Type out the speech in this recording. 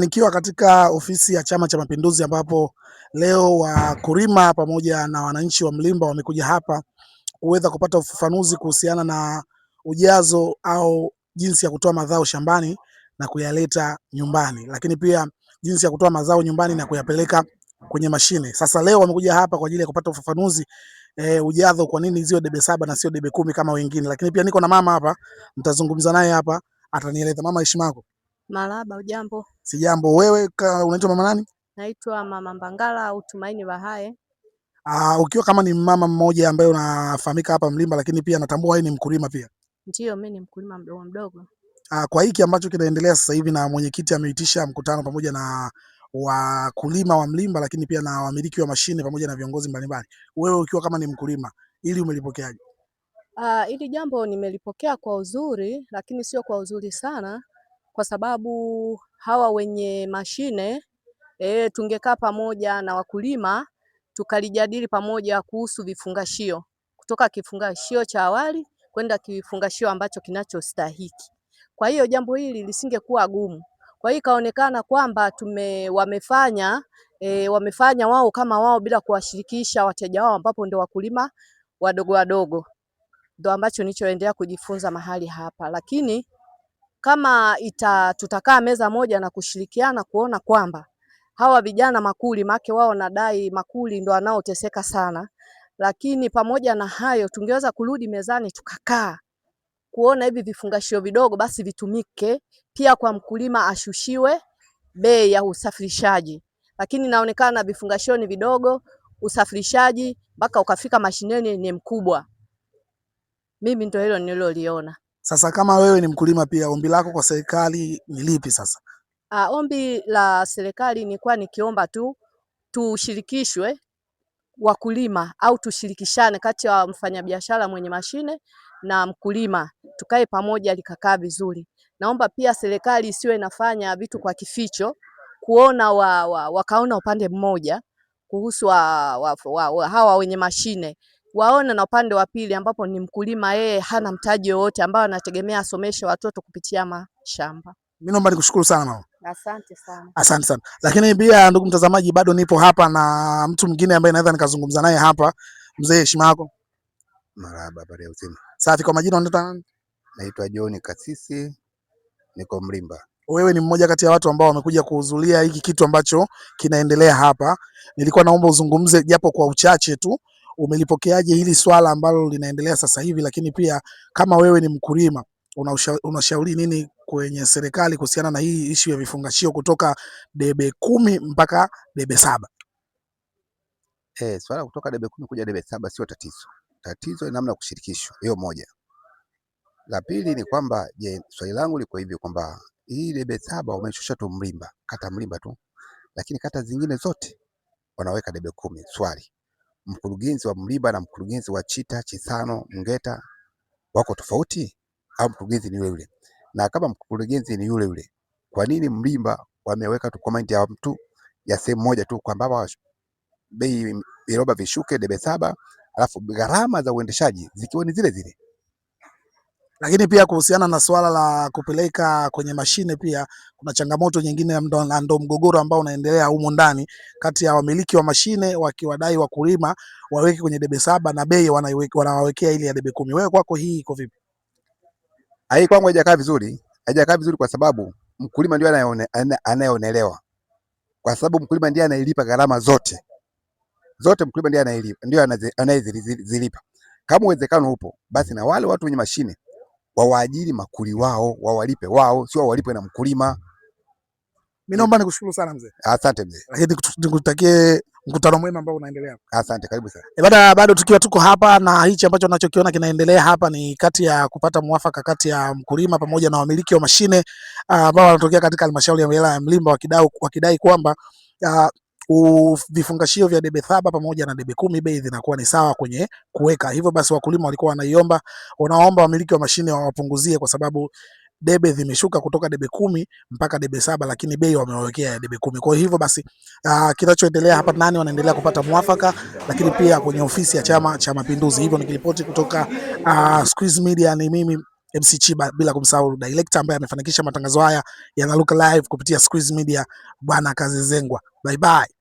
Nikiwa katika ofisi ya Chama cha Mapinduzi ambapo leo wakulima pamoja na wananchi wa Mlimba wamekuja hapa kuweza kupata ufafanuzi kuhusiana na ujazo au jinsi ya kutoa mazao shambani na kuyaleta nyumbani, lakini pia jinsi ya kutoa mazao nyumbani na kuyapeleka kwenye mashine. Sasa leo wamekuja hapa kwa ajili ya kupata ufafanuzi ujazo, kwa nini zio debe 7 na sio debe 10 kama wengine. Lakini pia niko na mama hapa, nitazungumza naye hapa, atanieleza. Mama, heshima yako? Marahaba, ujambo? Sijambo. Wewe unaitwa mama nani? Naitwa Mama Mbangala au Tumaini Bahaye. Ukiwa kama ni mama mmoja ambaye unafahamika hapa Mlimba, lakini pia natambua wewe ni mkulima pia. Ndio, mimi ni mkulima mdogo mdogo. Kwa hiki ambacho kinaendelea sasa hivi na mwenyekiti ameitisha mkutano pamoja na wakulima wa Mlimba, lakini pia na wamiliki wa mashine pamoja na viongozi mbalimbali, wewe ukiwa kama ni mkulima, ili umelipokeaje? Hili jambo nimelipokea kwa uzuri, lakini sio kwa uzuri sana, kwa sababu hawa wenye mashine tungekaa pamoja na wakulima tukalijadili pamoja kuhusu vifungashio, kutoka kifungashio cha awali kwenda kifungashio ambacho kinachostahiki. Kwa hiyo jambo hili lisingekuwa gumu. Kwa hiyo ikaonekana kwamba wamefanya wao kama wao bila kuwashirikisha wateja wao, ambapo ndio wakulima wadogo wadogo. Ndio ambacho nilichoendelea kujifunza mahali hapa, lakini kama tutakaa meza moja na kushirikiana kuona kwamba hawa vijana makuli, make wao nadai makuli ndio wanaoteseka sana, lakini pamoja na hayo tungeweza kurudi mezani tukakaa kuona hivi vifungashio vidogo basi vitumike pia kwa mkulima, ashushiwe bei ya usafirishaji. Lakini inaonekana vifungashio ni vidogo, usafirishaji mpaka ukafika mashineni ni mkubwa. Mimi ndio hilo nililoliona. Sasa kama wewe ni mkulima pia, ombi lako kwa serikali ni lipi sasa? Ombi la serikali ni kwa nikiomba tu tushirikishwe wakulima au tushirikishane kati ya mfanyabiashara mwenye mashine na mkulima, tukae pamoja likakaa vizuri. Naomba pia serikali isiwe inafanya vitu kwa kificho, kuona wakaona upande mmoja kuhusu hawa wenye mashine, waone na upande wa pili ambapo ni mkulima, yeye hana mtaji wowote ambao anategemea asomeshe watoto kupitia mashamba. Mimi naomba nikushukuru sana mama. Asante sana. Asante sana. Lakini pia ndugu mtazamaji, bado nipo hapa na mtu mwingine ambaye naweza nikazungumza naye hapa. Mzee, heshima yako? Marahaba, habari ya uzima? Safi. Kwa majina unaitwa nani? Naitwa John Kasisi, niko Mlimba. Wewe ni mmoja kati ya watu ambao wamekuja kuhudhuria hiki kitu ambacho kinaendelea hapa. Nilikuwa naomba uzungumze japo kwa uchache tu, umelipokeaje hili swala ambalo linaendelea sasa hivi, lakini pia kama wewe ni mkulima unashauri nini kwenye serikali kuhusiana na hii issue ya vifungashio kutoka debe 10 mpaka debe 7? Swala kutoka debe 10 kuja debe 7 sio tatizo. Tatizo ni namna kushirikishwa. Hiyo moja. La pili ni kwamba swali langu liko hivi kwamba hii debe 7 umeshusha tu Mlimba, kata Mlimba tu. Lakini kata zingine zote wanaweka debe 10. Swali, mkurugenzi wa Mlimba na mkurugenzi wa Chita, Chisano, Mgeta wako tofauti au mkurugenzi ni yule yule? Na kama mkurugenzi ni yule yule, kwa nini Mlimba wameweka tu comment ya mtu ya sehemu moja tu kwamba bei viroba vishuke debe 7, alafu gharama za uendeshaji zikiwa ni zile zile? Lakini pia kuhusiana na swala la kupeleka kwenye mashine, pia kuna changamoto nyingine, ndo mgogoro ambao unaendelea humo ndani kati ya wamiliki wa mashine wakiwadai wakulima waweke kwenye debe 7 na bei wanawawekea ile ya debe 10. Wewe kwako hii iko vipi? Hii kwangu haijakaa vizuri. Haijakaa vizuri kwa sababu mkulima ndio anayeonelewa. Kwa sababu mkulima ndiye anayelipa gharama zote. Mkulima ndiye anayelipa, ndio anayezilipa. Kama uwezekano upo, basi na wale watu wenye mashine wawaajiri makuli wao, wawalipe wao, sio wawalipe na mkulima. Mimi naomba nikushukuru sana mzee. Asante mzee. Lakini nikutakie mkutano mwema ambao unaendelea. Asante, karibu sana. Bado tukiwa tuko hapa na hichi ambacho tunachokiona kinaendelea hapa ni kati ya kupata mwafaka kati ya mkulima pamoja na wamiliki wa mashine ambao wanatokea katika halmashauri ya wilaya ya Mlimba wakidai kwamba vifungashio vya debe 7 pamoja na debe 10 bei zinakuwa ni sawa kwenye kuweka. Hivyo basi wakulima walikuwa wanaomba wamiliki wa mashine wawapunguzie, kwa sababu debe zimeshuka kutoka debe 10 mpaka debe 7, lakini bei wamewawekea debe 10. Kwa hivyo basi kinachoendelea hapa nani wanaendelea kupata mwafaka, lakini pia kwenye ofisi ya Chama cha Mapinduzi. Hivyo nikiripoti kutoka Squeeze Media, ni mimi MC Chiba, bila kumsahau director ambaye amefanikisha matangazo haya yanaruka live kupitia Squeeze Media, bwana Kazizengwa. Bye bye.